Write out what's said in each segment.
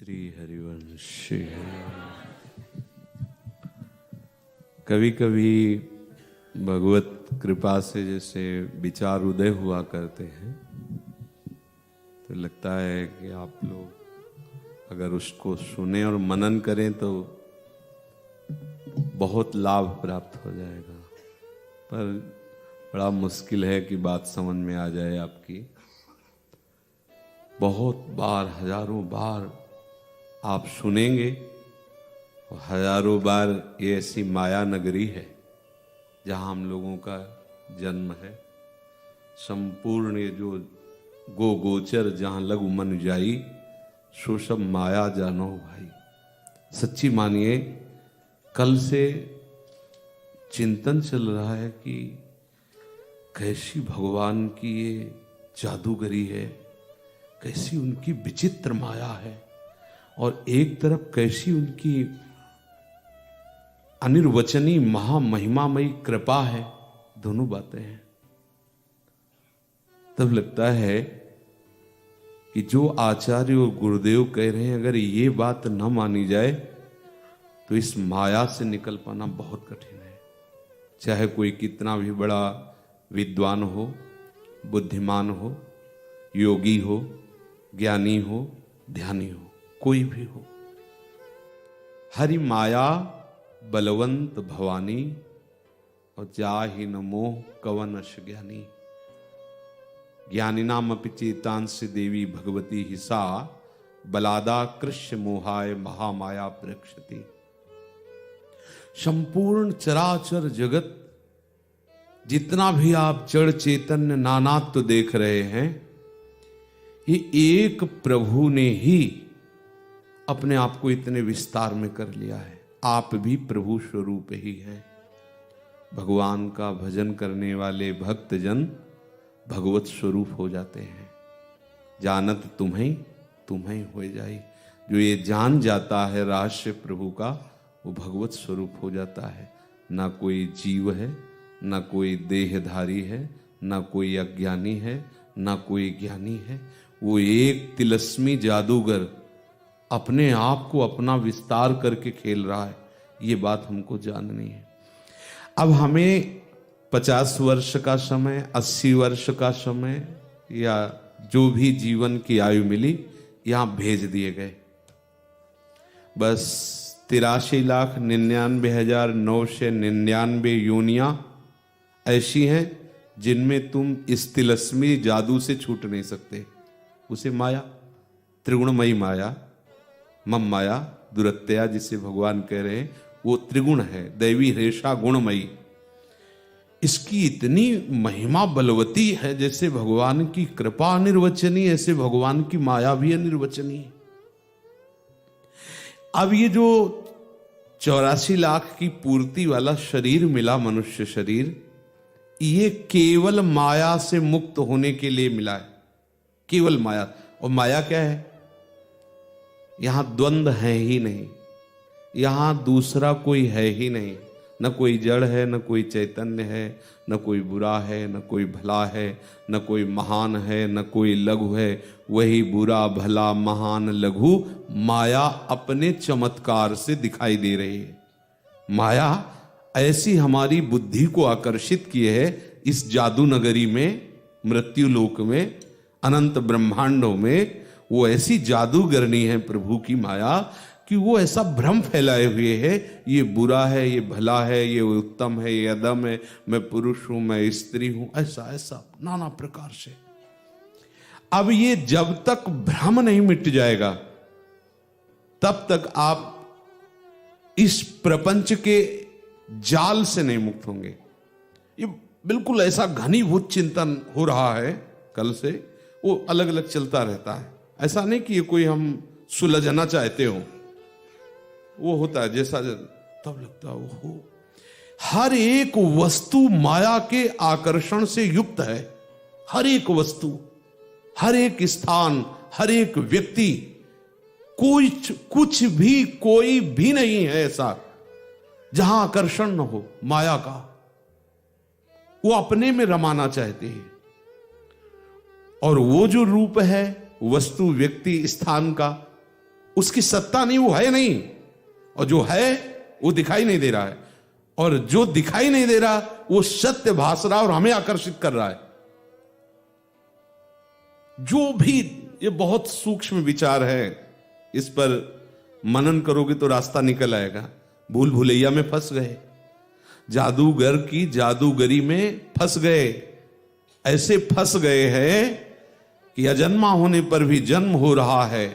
श्री हरिवंश। कभी कभी भगवत कृपा से जैसे विचार उदय हुआ करते हैं तो लगता है कि आप लोग अगर उसको सुने और मनन करें तो बहुत लाभ प्राप्त हो जाएगा, पर बड़ा मुश्किल है कि बात समझ में आ जाए आपकी। बहुत बार, हजारों बार आप सुनेंगे और हजारों बार ये ऐसी माया नगरी है जहां हम लोगों का जन्म है। संपूर्ण ये जो गोचर जहां लघु मन जाई सो सब माया जानो भाई। सच्ची मानिए, कल से चिंतन चल रहा है कि कैसी भगवान की ये जादूगरी है, कैसी उनकी विचित्र माया है, और एक तरफ कैसी उनकी अनिर्वचनीय महामहिमामयी कृपा है। दोनों बातें हैं। तब लगता है कि जो आचार्य और गुरुदेव कह रहे हैं, अगर ये बात न मानी जाए तो इस माया से निकल पाना बहुत कठिन है। चाहे कोई कितना भी बड़ा विद्वान हो, बुद्धिमान हो, योगी हो, ज्ञानी हो, ध्यानी हो, कोई भी हो। हरि माया बलवंत भवानी और जाहि न मोह कवन अश ज्ञानी। ज्ञानी नाम अपि चेतांसि देवी भगवती हिसा बलादा कृष्ण मोहाय महामाया प्रक्षति। संपूर्ण चराचर जगत जितना भी आप जड़ चैतन्य नानात्व देख रहे हैं, ये एक प्रभु ने ही अपने आप को इतने विस्तार में कर लिया है। आप भी प्रभु स्वरूप ही है। भगवान का भजन करने वाले भक्तजन भगवत स्वरूप हो जाते हैं। जानत तुम्हें तुम्हें हो जाई। जो ये जान जाता है रहस्य प्रभु का, वो भगवत स्वरूप हो जाता है। ना कोई जीव है, ना कोई देहधारी है, ना कोई अज्ञानी है, ना कोई ज्ञानी है। वो एक तिलस्मी जादूगर अपने आप को अपना विस्तार करके खेल रहा है। ये बात हमको जाननी है। अब हमें 50 वर्ष का समय, 80 वर्ष का समय, या जो भी जीवन की आयु मिली, यहां भेज दिए गए। बस 83,99,999 योनियां ऐसी हैं जिनमें तुम इस तिलस्मी जादू से छूट नहीं सकते। उसे माया, त्रिगुणमयी माया, मम माया दुरत्या जिसे भगवान कह रहे हैं, वो त्रिगुण है, दैवी रेशा गुणमयी। इसकी इतनी महिमा बलवती है, जैसे भगवान की कृपा अनिर्वचनीय, ऐसे भगवान की माया भी अनिर्वचनीय। अब ये जो 84 लाख की पूर्ति वाला शरीर मिला, मनुष्य शरीर, ये केवल माया से मुक्त होने के लिए मिला है। केवल माया। और माया क्या है? यहां द्वंद्व है ही नहीं, यहां दूसरा कोई है ही नहीं। न कोई जड़ है, न कोई चैतन्य है, न कोई बुरा है, न कोई भला है, न कोई महान है, न कोई लघु है। वही बुरा भला महान लघु माया अपने चमत्कार से दिखाई दे रही है। माया ऐसी हमारी बुद्धि को आकर्षित किए है इस जादू नगरी में, मृत्यु लोक में, अनंत ब्रह्मांडों में। वो ऐसी जादूगरनी है प्रभु की माया कि वो ऐसा भ्रम फैलाए हुए है, ये बुरा है, ये भला है, ये उत्तम है, ये अदम है, मैं पुरुष हूं, मैं स्त्री हूं, ऐसा ऐसा नाना प्रकार से। अब ये जब तक भ्रम नहीं मिट जाएगा तब तक आप इस प्रपंच के जाल से नहीं मुक्त होंगे। ये बिल्कुल ऐसा घनीभूत चिंतन हो रहा है कल से, वो अलग अलग चलता रहता है। ऐसा नहीं कि ये कोई हम सुलझना चाहते हो, वो होता है जैसा, तब लगता है वो हर एक वस्तु माया के आकर्षण से युक्त है। हर एक वस्तु, हर एक स्थान, हर एक व्यक्ति, कुछ भी, कोई भी नहीं है ऐसा जहां आकर्षण न हो माया का। वो अपने में रमाना चाहते हैं। और वो जो रूप है वस्तु, व्यक्ति, स्थान का, उसकी सत्ता नहीं, वो है नहीं, और जो है वो दिखाई नहीं दे रहा है, और जो दिखाई नहीं दे रहा वो सत्य भास रहा और हमें आकर्षित कर रहा है। जो भी, ये बहुत सूक्ष्म विचार है, इस पर मनन करोगे तो रास्ता निकल आएगा। भूल भुलैया में फंस गए, जादूगर की जादूगरी में फंस गए, ऐसे फंस गए हैं कि अजन्मा होने पर भी जन्म हो रहा है,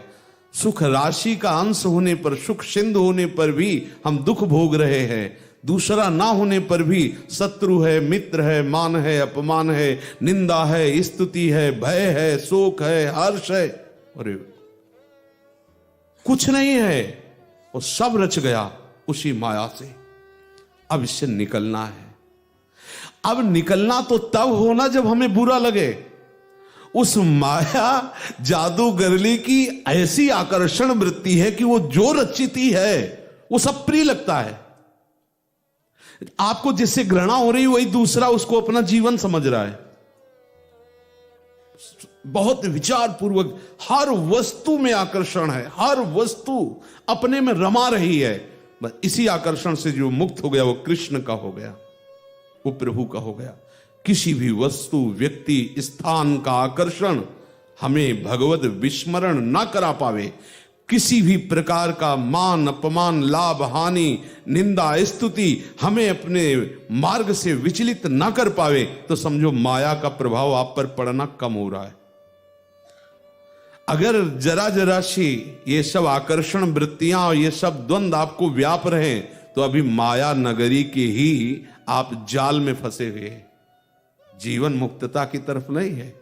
सुख राशि का अंश होने पर, सुख सिंधु होने पर भी हम दुख भोग रहे हैं, दूसरा ना होने पर भी शत्रु है, मित्र है, मान है, अपमान है, निंदा है, स्तुति है, भय है, शोक है, हर्ष है, अरे कुछ नहीं है, वो सब रच गया उसी माया से। अब इससे निकलना है। अब निकलना तो तब होना जब हमें बुरा लगे। उस माया जादूगरली की ऐसी आकर्षण वृत्ति है कि वो जो रचिती है वो सब प्रिय लगता है। आपको जिससे घृणा हो रही वही दूसरा उसको अपना जीवन समझ रहा है। बहुत विचार पूर्वक, हर वस्तु में आकर्षण है, हर वस्तु अपने में रमा रही है। बस इसी आकर्षण से जो मुक्त हो गया वो कृष्ण का हो गया, वो प्रभु का हो गया। किसी भी वस्तु, व्यक्ति, स्थान का आकर्षण हमें भगवत विस्मरण ना करा पावे, किसी भी प्रकार का मान, अपमान, लाभ, हानि, निंदा, स्तुति हमें अपने मार्ग से विचलित ना कर पावे, तो समझो माया का प्रभाव आप पर पड़ना कम हो रहा है। अगर जरा जरा सी ये सब आकर्षण वृत्तियां और ये सब द्वंद आपको व्याप रहे, तो अभी माया नगरी के ही आप जाल में फंसे हुए, जीवन मुक्तता की तरफ नहीं है।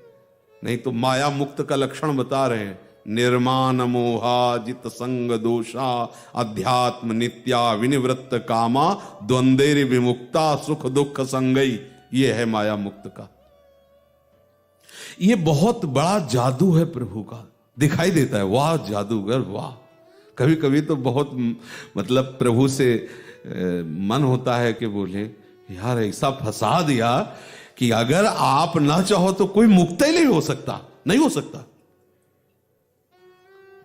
नहीं तो माया मुक्त का लक्षण बता रहे हैं, निर्माण मोहा जित संग दोषा अध्यात्म नित्या विनिवृत्त कामा द्वंदेर विमुक्ता सुख दुख संगई। ये है माया मुक्त का। ये बहुत बड़ा जादू है प्रभु का, दिखाई देता है। वाह जादूगर वाह। कभी कभी तो बहुत मतलब प्रभु से मन होता है कि बोले यार ऐसा फंसा दिया कि अगर आप ना चाहो तो कोई मुक्त ही नहीं हो सकता, नहीं हो सकता।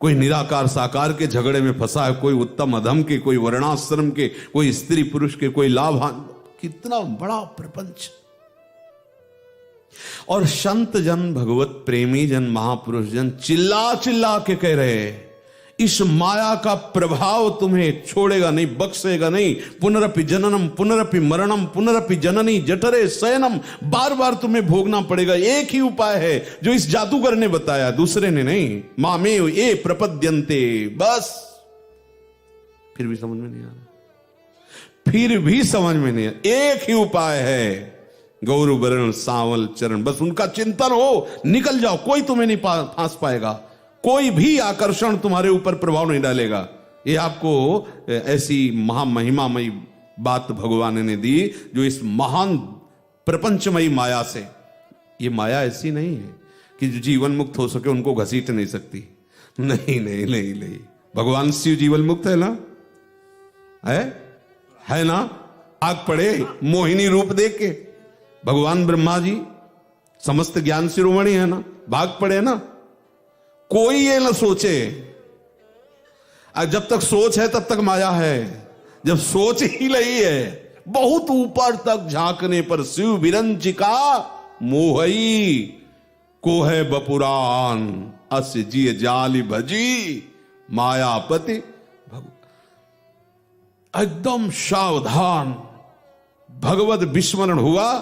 कोई निराकार साकार के झगड़े में फंसा है, कोई उत्तम अधम के, कोई वर्णाश्रम के, कोई स्त्री पुरुष के, कोई लाभान, कितना बड़ा प्रपंच। और संत जन, भगवत प्रेमी जन, महापुरुष जन चिल्ला चिल्ला के कह रहे हैं इस माया का प्रभाव तुम्हें छोड़ेगा नहीं, बख्शेगा नहीं। पुनरपि जननम पुनरपि मरणम पुनरपि जननी जठरे शयनम, बार बार तुम्हें भोगना पड़ेगा। एक ही उपाय है जो इस जादूगर ने बताया, दूसरे ने नहीं। मामेव ये प्रपद्यन्ते, बस। फिर भी समझ में नहीं आ रहा, फिर भी समझ में नहीं आ रहा। एक ही उपाय है, गौर वरण सांवल चरण, बस उनका चिंतन हो, निकल जाओ। कोई तुम्हें नहीं फांस पाएगा, कोई भी आकर्षण तुम्हारे ऊपर प्रभाव नहीं डालेगा। ये आपको ऐसी महामहिमामयी बात भगवान ने दी, जो इस महान प्रपंचमयी माया से, ये माया ऐसी नहीं है कि जो जीवन मुक्त हो सके उनको घसीट नहीं सकती। नहीं नहीं नहीं नहीं, भगवान शिव जीवन मुक्त है ना, है ना। आग पड़े मोहिनी रूप देख के, भगवान ब्रह्मा जी समस्त ज्ञान शिरोमणि है ना, भाग पड़े ना। कोई ये ना सोचे, जब तक सोच है तब तक माया है, जब सोच ही नहीं है, बहुत ऊपर तक झांकने पर शिव विरंचिका मोहई को है बपुरान अस जिय जाली भजी मायापति। एकदम सावधान, भगवत विस्मरण हुआ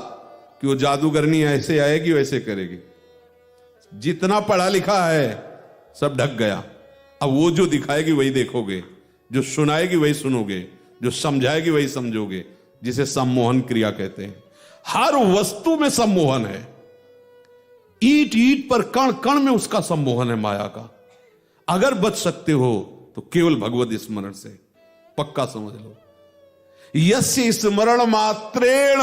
कि वो जादूगरनी ऐसे आएगी वैसे करेगी। जितना पढ़ा लिखा है सब ढक गया। अब वो जो दिखाएगी वही देखोगे, जो सुनाएगी वही सुनोगे, जो समझाएगी वही समझोगे, जिसे सम्मोहन क्रिया कहते हैं। हर वस्तु में सम्मोहन है, ईंट ईंट पर, कण कण में उसका सम्मोहन है माया का। अगर बच सकते हो तो केवल भगवत स्मरण से, पक्का समझ लो। यस्य स्मरण मात्रेण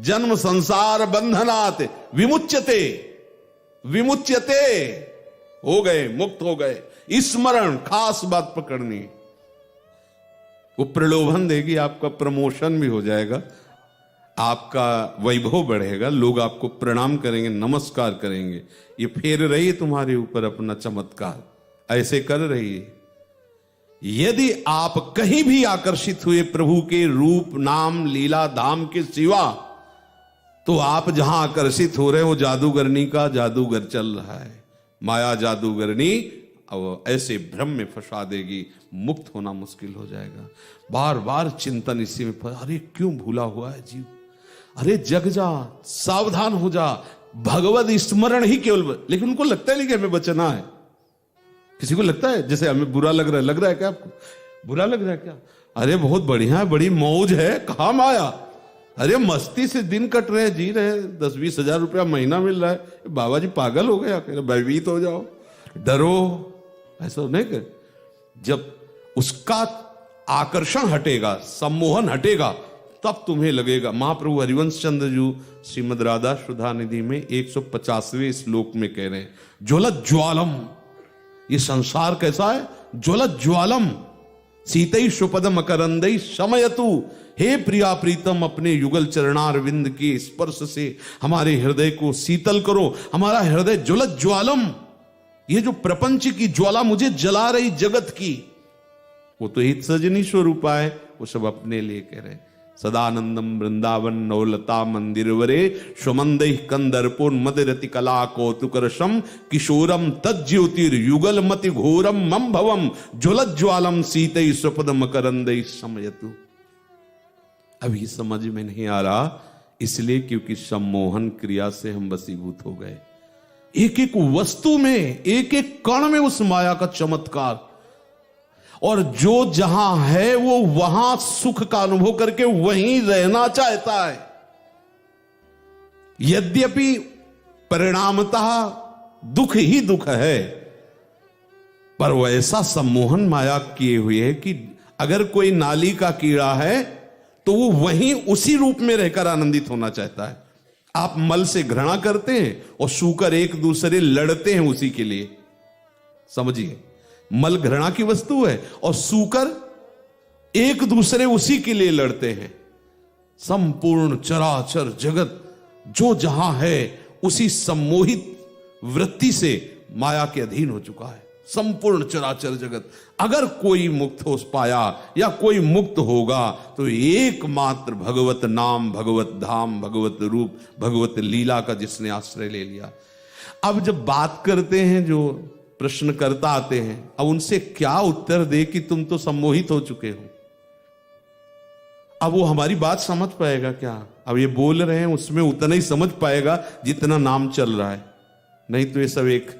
जन्म संसार बंधनात् विमुच्यते, विमुच्यते, हो गए, मुक्त हो गए। स्मरण, खास बात पकड़नी। वो प्रलोभन देगी, आपका प्रमोशन भी हो जाएगा, आपका वैभव बढ़ेगा, लोग आपको प्रणाम करेंगे, नमस्कार करेंगे। ये फेर रही है तुम्हारे ऊपर अपना चमत्कार, ऐसे कर रही है। यदि आप कहीं भी आकर्षित हुए प्रभु के रूप, नाम, लीला, धाम के सिवा, तो आप जहां आकर्षित हो रहे हो जादूगरनी का जादूगर चल रहा है। माया जादूगरनी अब ऐसे भ्रम में फंसा देगी, मुक्त होना मुश्किल हो जाएगा। बार बार चिंतन इसी में, अरे क्यों भूला हुआ है जीव, अरे जग जा, सावधान हो जा, भगवत स्मरण ही केवल। लेकिन उनको लगता है नहीं कि हमें बचना है। किसी को लगता है जैसे हमें बुरा लग रहा है क्या आपको? बुरा लग रहा है क्या? अरे बहुत बढ़िया है, बड़ी मौज है, कहां आया, अरे मस्ती से दिन कट रहे, जी रहे, 10-20 हजार रुपया महीना मिल रहा है। बाबा जी पागल हो गया, भयभीत हो जाओ, डरो, ऐसा नहीं कर। जब उसका आकर्षण हटेगा, सम्मोहन हटेगा, तब तुम्हें लगेगा। महाप्रभु हरिवंश चंद्र जी श्रीमद राधा सुधा निधि में 150वें श्लोक में कह रहे हैं, ज्वलत ज्वालम, ये संसार कैसा है? ज्वलत ज्वालम सीतई सुपदम अकरंदई शमयतु। हे प्रिया प्रीतम, अपने युगल चरणारविंद के स्पर्श से हमारे हृदय को शीतल करो। हमारा हृदय ज्वलत ज्वालम, ये जो प्रपंच की ज्वाला मुझे जला रही जगत की, वो तो हित सजनी स्वरूपा है, वो सब अपने लिए कह रहे हैं। सदानंदम वृंदावन नवलता मंदिरवरे स्वमंदि कंदर्पोन मदरति कला कौतुकरशम किशोरम तज्ज्योतिर युगल मति घोरम मम भवम ज्वलज्ज्वालम सीतई स्वपदम करंदई समयतु। अभी समझ में नहीं आ रहा, इसलिए क्योंकि सम्मोहन क्रिया से हम वशीभूत हो गए। एक एक वस्तु में, एक एक कण में उस माया का चमत्कार, और जो जहां है वो वहां सुख का अनुभव करके वहीं रहना चाहता है। यद्यपि परिणामतः दुख ही दुख है, पर वो ऐसा सम्मोहन माया किए हुए है कि अगर कोई नाली का कीड़ा है तो वो वहीं उसी रूप में रहकर आनंदित होना चाहता है। आप मल से घृणा करते हैं और सूकर एक दूसरे लड़ते हैं उसी के लिए, समझिए। मल घृणा की वस्तु है और सूकर एक दूसरे उसी के लिए लड़ते हैं। संपूर्ण चराचर जगत जो जहां है उसी सम्मोहित वृत्ति से माया के अधीन हो चुका है। संपूर्ण चराचर जगत, अगर कोई मुक्त हो पाया या कोई मुक्त होगा तो एकमात्र भगवत नाम, भगवत धाम, भगवत रूप, भगवत लीला का जिसने आश्रय ले लिया। अब जब बात करते हैं, जो प्रश्नकर्ता आते हैं, अब उनसे क्या उत्तर दे कि तुम तो सम्मोहित हो चुके हो। अब वो हमारी बात समझ पाएगा क्या? अब ये बोल रहे हैं उसमें उतना ही समझ पाएगा जितना नाम चल रहा है। नहीं तो ये सब एक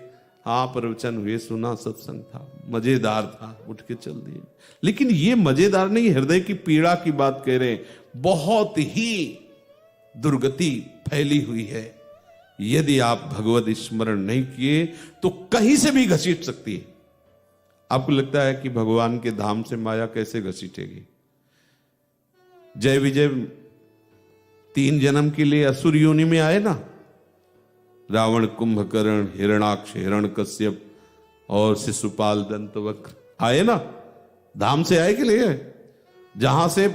हाँ प्रवचन हुए, सुना, सत्संग था, मजेदार था, उठ के चल दिए। लेकिन ये मजेदार नहीं, हृदय की पीड़ा की बात कह रहे हैं। बहुत ही दुर्गति फैली हुई है। यदि आप भगवत स्मरण नहीं किए तो कहीं से भी घसीट सकती है। आपको लगता है कि भगवान के धाम से माया कैसे घसीटेगी? जय विजय 3 जन्म के लिए असुर योनि में आए ना, रावण, कुंभकर्ण, हिरणाक्ष, हिरण्यकश्यप और शिशुपाल, दंतवक्र आए ना, धाम से आए के लिए, जहां से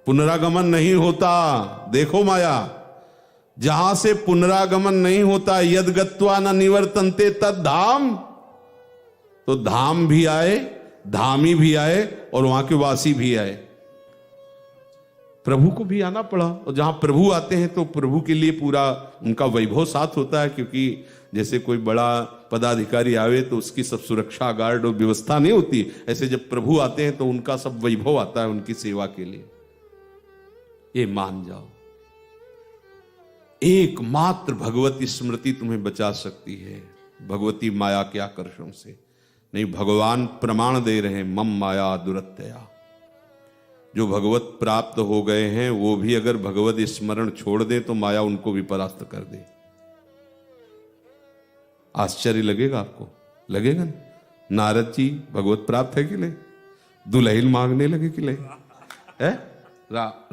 पुनरागमन नहीं होता। देखो माया, जहां से पुनरागमन नहीं होता, यद गत्वा न निवर्तन्ते तद धाम, तो धाम भी आए, धामी भी आए और वहां के वासी भी आए। प्रभु को भी आना पड़ा, और जहां प्रभु आते हैं तो प्रभु के लिए पूरा उनका वैभव साथ होता है। क्योंकि जैसे कोई बड़ा पदाधिकारी आवे तो उसकी सब सुरक्षा गार्ड और व्यवस्था नहीं होती, ऐसे जब प्रभु आते हैं तो उनका सब वैभव आता है उनकी सेवा के लिए। ये मान जाओ, एकमात्र भगवती स्मृति तुम्हें बचा सकती है भगवती माया के आकर्षण से। नहीं, भगवान प्रमाण दे रहे हैं, मम माया दुरत्यया। जो भगवत प्राप्त हो गए हैं वो भी अगर भगवत स्मरण छोड़ दे तो माया उनको भी परास्त कर दे। आश्चर्य लगेगा आपको, लगेगा ना? नारद जी भगवत प्राप्त है कि नहीं? दुल्हन मांगने लगे कि नहीं? है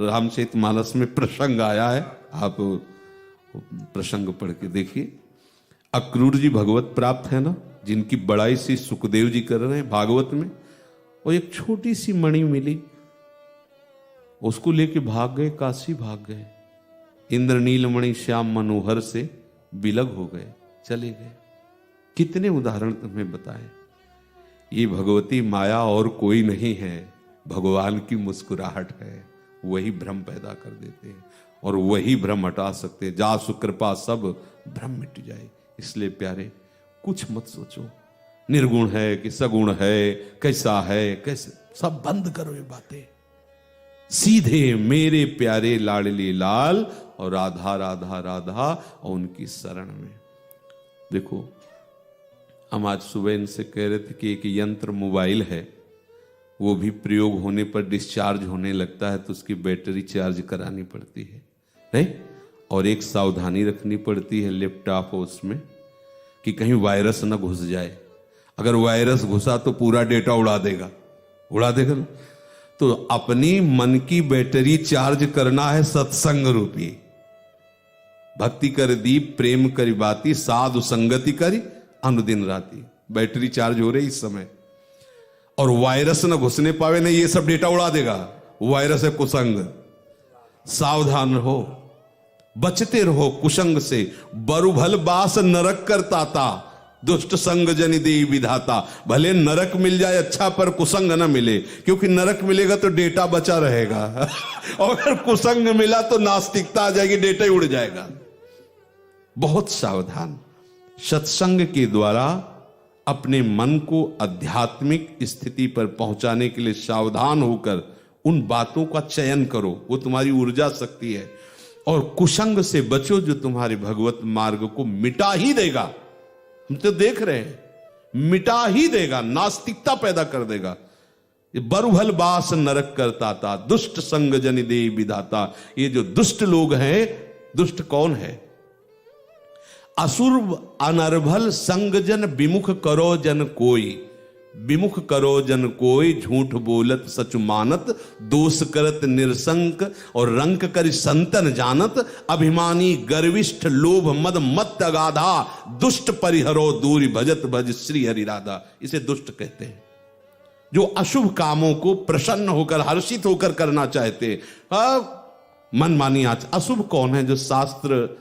रामचरितमानस में प्रसंग आया है, आप प्रसंग पढ़ के देखिए। अक्रूर जी भगवत प्राप्त है ना, जिनकी बड़ाई सी सुखदेव जी कर रहे हैं भागवत में। और एक छोटी सी मणि मिली, उसको लेके भाग गए, काशी भाग गए। इंद्र नीलमणि श्याम मनोहर से बिलग हो गए, चले गए। कितने उदाहरण तुम्हें बताए। ये भगवती माया और कोई नहीं है, भगवान की मुस्कुराहट है। वही भ्रम पैदा कर देते हैं और वही भ्रम हटा सकते हैं। जा सुकृपा सब भ्रम मिट जाए। इसलिए प्यारे, कुछ मत सोचो निर्गुण है कि सगुण है, कैसा है कैसे, सब बंद करो ये बातें। सीधे मेरे प्यारे लाडली लाल और राधा राधा राधा और उनकी शरण में। देखो, हम आज सुबह इनसे कह रहे थे कि एक यंत्र मोबाइल है, वो भी प्रयोग होने पर डिस्चार्ज होने लगता है तो उसकी बैटरी चार्ज करानी पड़ती है, नहीं? और एक सावधानी रखनी पड़ती है लैपटॉप उसमें कि कहीं वायरस न घुस जाए। अगर वायरस घुसा तो पूरा डेटा उड़ा देगा ना। तो अपनी मन की बैटरी चार्ज करना है सत्संग रूपी। भक्ति कर दीप प्रेम करी बाती, साधु संगति करी अनुदिन राती। बैटरी चार्ज हो रही इस समय, और वायरस न घुसने पावे, नहीं ये सब डेटा उड़ा देगा। वायरस है कुसंग। सावधान रहो, बचते रहो कुसंग से। बरुभल बास नरक करता था, दुष्ट संग जनि देई विधाता। भले नरक मिल जाए अच्छा, पर कुसंग न मिले, क्योंकि नरक मिलेगा तो डेटा बचा रहेगा और अगर कुसंग मिला तो नास्तिकता आ जाएगी, डेटा ही उड़ जाएगा। बहुत सावधान। सत्संग के द्वारा अपने मन को आध्यात्मिक स्थिति पर पहुंचाने के लिए सावधान होकर उन बातों का चयन करो, वो तुम्हारी ऊर्जा शक्ति है। और कुसंग से बचो जो तुम्हारे भगवत मार्ग को मिटा ही देगा। हम तो देख रहे हैं, मिटा ही देगा, नास्तिकता पैदा कर देगा। बरुभल बास नरक करता था, दुष्ट संग जनि देई विधाता। ये जो दुष्ट लोग हैं, दुष्ट कौन है? असुर अनर्भल संग जन विमुख करो जन कोई। विमुख करो जन कोई, झूठ बोलत सच मानत, दोष करत निरसंक और रंक कर संतन जानत। अभिमानी गर्विष्ठ लोभ मद मत अगाधा, दुष्ट परिहरो दूरी भजत भज श्री हरि राधा। इसे दुष्ट कहते हैं, जो अशुभ कामों को प्रसन्न होकर हर्षित होकर करना चाहते। मनमानी आचरण। अशुभ कौन है? जो शास्त्र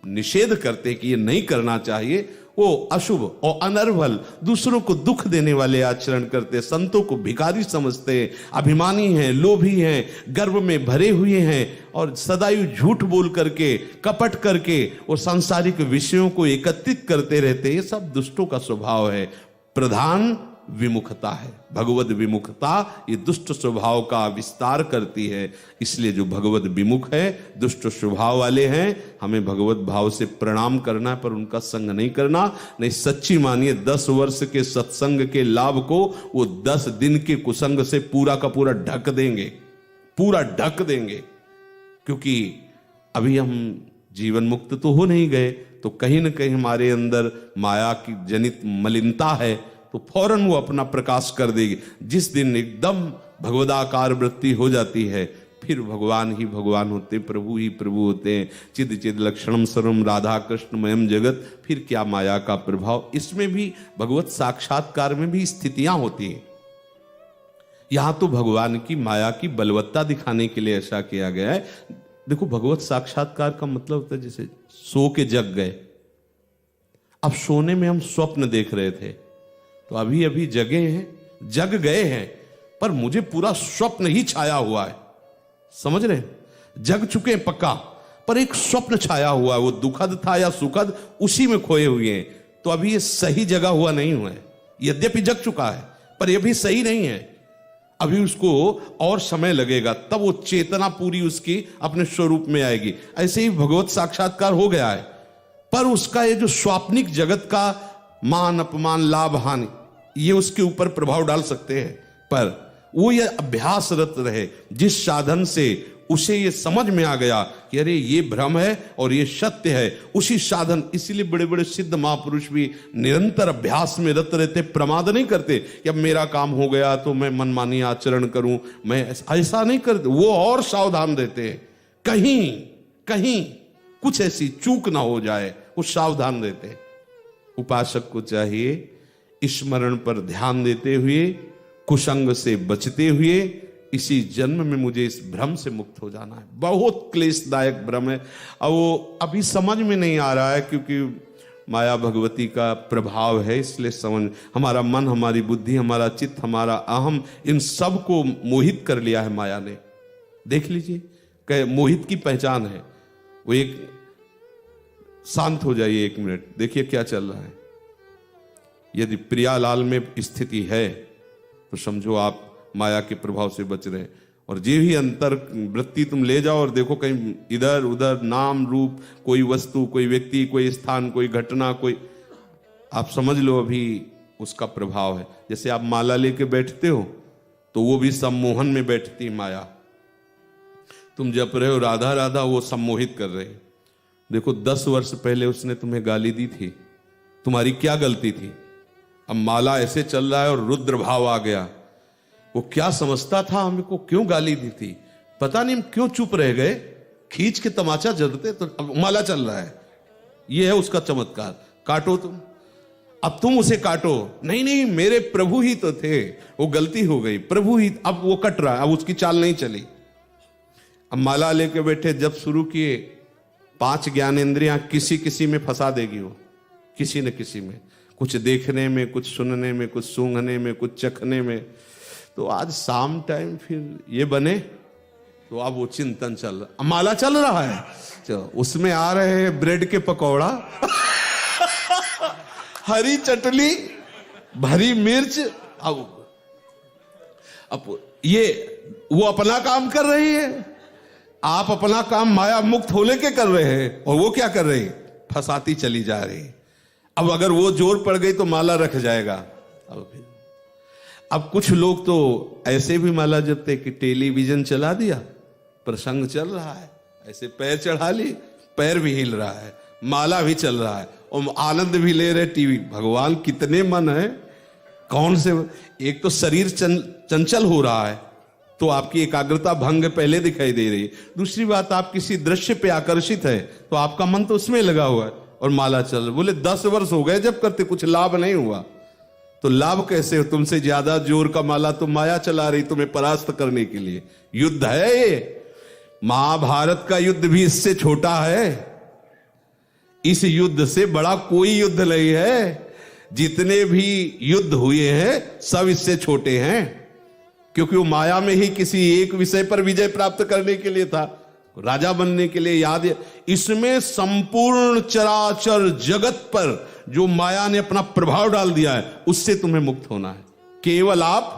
निषेध करते कि ये नहीं करना चाहिए, वो अशुभ। और अनर्भल, दूसरों को दुख देने वाले आचरण करते, संतों को भिखारी समझते, अभिमानी हैं, लोभी हैं, गर्व में भरे हुए हैं और सदैव झूठ बोल करके, कपट करके और सांसारिक विषयों को एकत्रित करते रहते। ये सब दुष्टों का स्वभाव है। प्रधान विमुखता है, भगवत विमुखता। ये दुष्ट स्वभाव का विस्तार करती है। इसलिए जो भगवत विमुख है, दुष्ट स्वभाव वाले हैं, हमें भगवत भाव से प्रणाम करना है, पर उनका संग नहीं करना। नहीं, सच्ची मानिए 10 वर्ष के सत्संग के लाभ को वो 10 दिन के कुसंग से पूरा का पूरा ढक देंगे, पूरा ढक देंगे। क्योंकि अभी हम जीवन मुक्त तो हो नहीं गए, तो कहीं ना कहीं हमारे अंदर माया की जनित मलिनता है, तो फौरन वो अपना प्रकाश कर देगी। जिस दिन एकदम भगवदाकार वृत्ति हो जाती है, फिर भगवान ही भगवान होते, प्रभु ही प्रभु होते हैं। चिद चिद लक्षणम सर्वम राधा कृष्णमयम जगत। फिर क्या माया का प्रभाव। इसमें भी भगवत साक्षात्कार में भी स्थितियां होती हैं। यहां तो भगवान की माया की बलवत्ता दिखाने के लिए ऐसा किया गया है। देखो, भगवत साक्षात्कार का मतलब होता है जैसे सो के जग गए। अब सोने में हम स्वप्न देख रहे थे, तो अभी अभी जगे हैं, जग गए हैं, पर मुझे पूरा स्वप्न ही छाया हुआ है। समझ रहे हैं? जग चुके हैं पक्का, पर एक स्वप्न छाया हुआ है। वो दुखद था या सुखद, उसी में खोए हुए हैं। तो अभी ये सही जगा हुआ नहीं हुआ है। यद्यपि जग चुका है, पर यह भी सही नहीं है। अभी उसको और समय लगेगा, तब वो चेतना पूरी उसकी अपने स्वरूप में आएगी। ऐसे ही भगवत साक्षात्कार हो गया है, पर उसका ये जो स्वाप्निक जगत का मान अपमान लाभ हानि, ये उसके ऊपर प्रभाव डाल सकते हैं। पर वो ये अभ्यासरत रहे, जिस साधन से उसे ये समझ में आ गया कि अरे ये भ्रम है और ये सत्य है, उसी साधन। इसीलिए बड़े बड़े सिद्ध महापुरुष भी निरंतर अभ्यास में रत रहते, प्रमाद नहीं करते कि अब मेरा काम हो गया तो मैं मनमानी आचरण करूं, मैं ऐसा नहीं करते। वो और सावधान रहते हैं, कहीं कहीं कुछ ऐसी चूक ना हो जाए, वो सावधान रहते हैं। उपासक को चाहिए स्मरण पर ध्यान देते हुए, कुसंग से बचते हुए, इसी जन्म में मुझे इस भ्रम से मुक्त हो जाना है। बहुत क्लेशदायक भ्रम है। अब वो अभी समझ में नहीं आ रहा है, क्योंकि माया भगवती का प्रभाव है, इसलिए समझ, हमारा मन, हमारी बुद्धि, हमारा चित्त, हमारा अहम, इन सब को मोहित कर लिया है माया ने। देख लीजिए, मोहित की पहचान है वो। एक शांत हो जाइए, 1 मिनट, देखिए क्या चल रहा है। यदि प्रियालाल में स्थिति है तो समझो आप माया के प्रभाव से बच रहे हैं। और जे भी अंतर वृत्ति तुम ले जाओ और देखो कहीं इधर उधर नाम रूप, कोई वस्तु, कोई व्यक्ति, कोई स्थान, कोई घटना, कोई, आप समझ लो अभी उसका प्रभाव है। जैसे आप माला लेके बैठते हो तो वो भी सम्मोहन में बैठती माया। तुम जप रहे हो राधा राधा, वो सम्मोहित कर रहे। देखो 10 वर्ष पहले उसने तुम्हें गाली दी थी, तुम्हारी क्या गलती थी? अब माला ऐसे चल रहा है और रुद्र भाव आ गया। वो क्या समझता था हमको, क्यों गाली दी थी, पता नहीं क्यों चुप रह गए, खींच के तमाचा जलते। तो अब माला चल रहा है, ये है उसका चमत्कार। काटो तुम, अब तुम उसे काटो। नहीं नहीं, मेरे प्रभु ही तो थे, वो गलती हो गई, प्रभु ही। अब वो कट रहा है, अब उसकी चाल नहीं चली। अब माला लेके बैठे, जब शुरू किए, 5 ज्ञानेंद्रियां किसी किसी में फंसा देगी वो, किसी न किसी में, कुछ देखने में, कुछ सुनने में, कुछ सूंघने में, कुछ चखने में। तो आज शाम टाइम फिर ये बने तो अब वो चिंतन चल रहा, माला चल रहा है, चलो उसमें आ रहे हैं ब्रेड के पकौड़ा हरी चटनी, भरी मिर्च। अब ये वो अपना काम कर रही है, आप अपना काम माया मुक्त होने के कर रहे हैं, और वो क्या कर रही, फंसाती चली जा रही। अब अगर वो जोर पड़ गई तो माला रख जाएगा। अब कुछ लोग तो ऐसे भी माला जपते कि टेलीविजन चला दिया, प्रसंग चल रहा है, ऐसे पैर चढ़ा ली, पैर भी हिल रहा है, माला भी चल रहा है और आनंद भी ले रहे टीवी। भगवान कितने मन है, कौन से, एक तो शरीर चंचल हो रहा है तो आपकी एकाग्रता भंग पहले दिखाई दे रही है। दूसरी बात, आप किसी दृश्य पे आकर्षित है तो आपका मन तो उसमें लगा हुआ है और माला चल। बोले 10 वर्ष हो गए जब करते, कुछ लाभ नहीं हुआ। तो लाभ कैसे हो, तुमसे ज्यादा जोर का माला तो माया चला रही तुम्हें परास्त करने के लिए। युद्ध है ये, महाभारत का युद्ध भी इससे छोटा है। इस युद्ध से बड़ा कोई युद्ध नहीं है। जितने भी युद्ध हुए हैं सब इससे छोटे हैं, क्योंकि वो माया में ही किसी एक विषय पर विजय प्राप्त करने के लिए था, राजा बनने के लिए। याद है, इसमें संपूर्ण चराचर जगत पर जो माया ने अपना प्रभाव डाल दिया है उससे तुम्हें मुक्त होना है, केवल आप।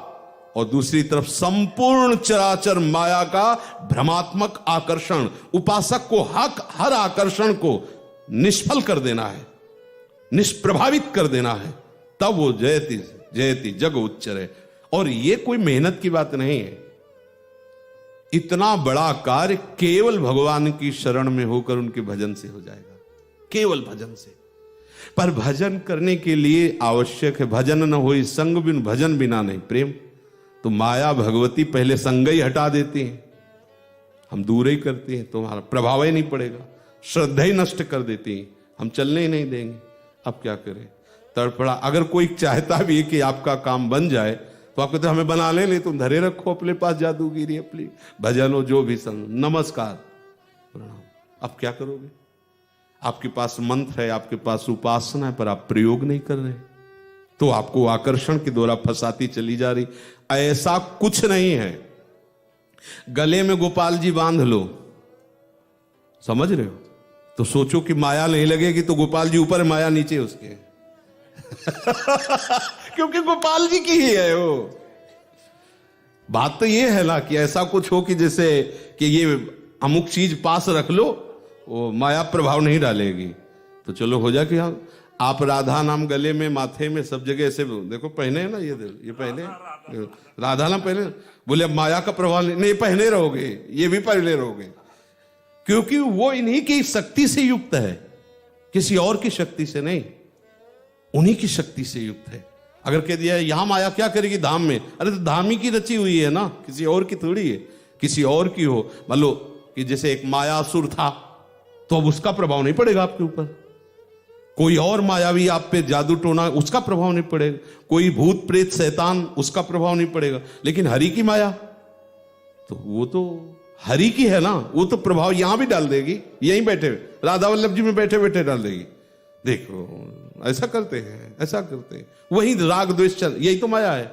और दूसरी तरफ संपूर्ण चराचर माया का भ्रमात्मक आकर्षण, उपासक को हर आकर्षण को निष्फल कर देना है, निष्प्रभावित कर देना है, तब वो जयति जयति जग उच्चरे। और ये कोई मेहनत की बात नहीं है। इतना बड़ा कार्य केवल भगवान की शरण में होकर उनके भजन से हो जाएगा, केवल भजन से। पर भजन करने के लिए आवश्यक है, भजन न होई संग बिन भजन बिना नहीं प्रेम। तो माया भगवती पहले संग ही हटा देती हैं, हम दूर ही करती हैं, तुम्हारा प्रभाव ही नहीं पड़ेगा, श्रद्धा ही नष्ट कर देती हैं, हम चलने ही नहीं देंगे। अब क्या करें, तड़पड़ा। अगर कोई चाहता भी है कि आपका काम बन जाए तो आप कहते हमें बना ले, तुम धरे रखो अपने पास जादूगिरी, अपनी भजन हो जो भी संग, नमस्कार प्रणाम। अब क्या करोगे, आपके पास मंत्र है, आपके पास उपासना है, पर आप प्रयोग नहीं कर रहे, तो आपको आकर्षण के द्वारा फंसाती चली जा रही। ऐसा कुछ नहीं है, गले में गोपाल जी बांध लो, समझ रहे हो, तो सोचो कि माया नहीं लगेगी तो गोपाल जी ऊपर, माया नीचे उसके क्योंकि गोपाल जी की ही है वो। बात तो ये है ना कि ऐसा कुछ हो कि जैसे कि ये अमुक चीज पास रख लो, वो माया प्रभाव नहीं डालेगी, तो चलो हो जाए कि आप राधा नाम गले में, माथे में, सब जगह ऐसे देखो पहने है ना, ये पहने राधा नाम पहने, बोले अब माया का प्रभाव नहीं, पहने रहोगे, ये भी पहने रहोगे, क्योंकि वो इन्हीं की शक्ति से युक्त है, किसी और की शक्ति से नहीं, उन्हीं की शक्ति से युक्त है। अगर कह दिया यहां माया क्या करेगी धाम में, अरे तो धाम ही की रची हुई है ना, किसी और की थोड़ी है, किसी और की हो। मान लो कि जैसे एक मायासुर था तो अब उसका प्रभाव नहीं पड़ेगा आपके ऊपर, कोई और मायावी आप पे जादू टोना, उसका प्रभाव नहीं पड़ेगा, कोई भूत प्रेत शैतान, उसका प्रभाव नहीं पड़ेगा। लेकिन हरि की माया तो वो तो हरि की है ना, वो तो प्रभाव यहां भी डाल देगी, यहीं बैठे राधा वल्लभ जी में बैठे बैठे डाल देगी। देखो ऐसा करते हैं, ऐसा करते हैं, वही राग द्वेष चल, यही तो माया है।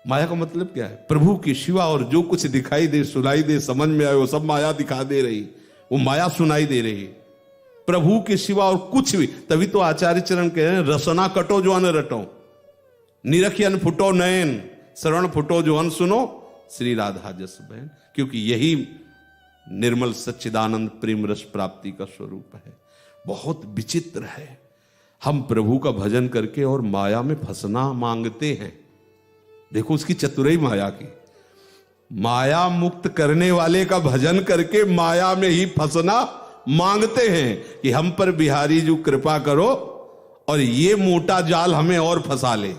माया का मतलब क्या है? प्रभु के सिवा और जो कुछ दिखाई दे, सुनाई दे, समझ में आए, वो सब माया दिखा दे रही, वो माया सुनाई दे रही। प्रभु के सिवा और कुछ भी, तभी तो आचार्य चरण कह रहे हैं, रसना कटो जो अन रटो, निरखियन फुटो नयन, श्रवण फुटो जो अन सुनो, श्री राधा जस बहन। क्योंकि यही निर्मल सच्चिदानंद प्रेम रस प्राप्ति का स्वरूप है। बहुत विचित्र है, हम प्रभु का भजन करके और माया में फंसना मांगते हैं। देखो उसकी चतुराई माया की, माया मुक्त करने वाले का भजन करके माया में ही फंसना मांगते हैं कि हम पर बिहारी जी कृपा करो और ये मोटा जाल हमें और फंसा ले।